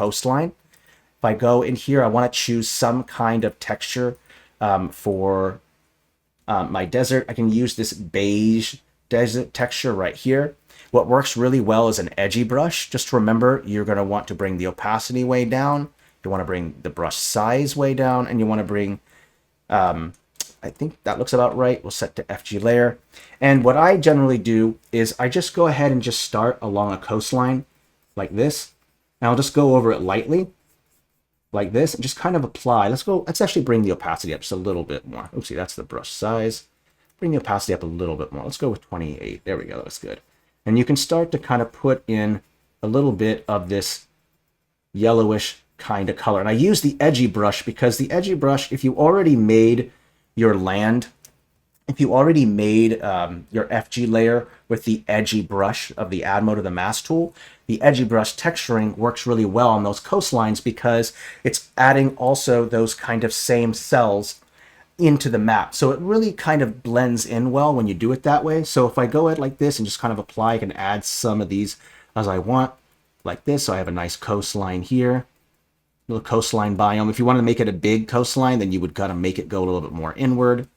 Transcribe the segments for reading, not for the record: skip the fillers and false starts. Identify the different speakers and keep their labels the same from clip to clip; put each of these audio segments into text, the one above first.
Speaker 1: coastline. If I go in here, I want to choose some kind of texture for my desert. I can use this beige desert texture right here. What works really well is an edgy brush. Just remember, you're going to want to bring the opacity way down. You want to bring the brush size way down, and you want to bring, I think that looks about right. We'll set to FG layer. And what I generally do is I just go ahead and just start along a coastline like this. And I'll just go over it lightly like this and just kind of apply. Let's actually bring the opacity up just a little bit more. Oopsie, that's the brush size. Bring the opacity up a little bit more. Let's go with 28. There we go, that looks good. And you can start to kind of put in a little bit of this yellowish kind of color. And I use the edgy brush because the edgy brush, if you already made your land, if you already made your FG layer with the edgy brush of the add mode of the mask tool, the edgy brush texturing works really well on those coastlines because it's adding also those kind of same cells into the map. So it really kind of blends in well when you do it that way. So if I go at like this and just kind of apply, I can add some of these as I want, like this. So I have a nice coastline here, little coastline biome. If you want to make it a big coastline, then you would kind of make it go a little bit more inward.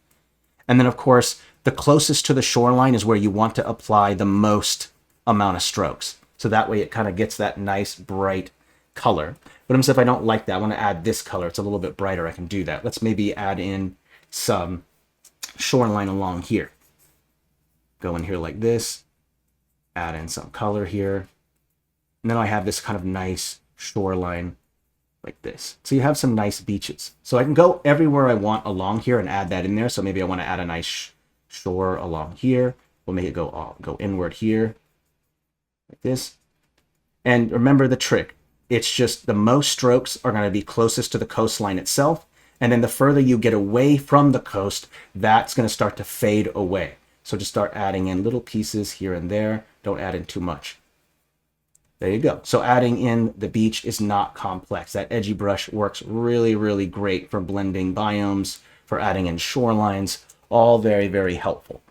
Speaker 1: And then of course, the closest to the shoreline is where you want to apply the most amount of strokes. So that way it kind of gets that nice bright color. But if I don't like that, I want to add this color. It's a little bit brighter. I can do that. Let's maybe add in some shoreline along here. Go in here like this, add in some color here. And then I have this kind of nice shoreline like this. So you have some nice beaches. So I can go everywhere I want along here and add that in there. So maybe I want to add a nice shore along here. We'll make it go inward here like this. And remember the trick. It's just the most strokes are going to be closest to the coastline itself. And then the further you get away from the coast, that's going to start to fade away. So just start adding in little pieces here and there. Don't add in too much. There you go. So adding in the beach is not complex. That edgy brush works really, really great for blending biomes, for adding in shorelines, all very, very helpful.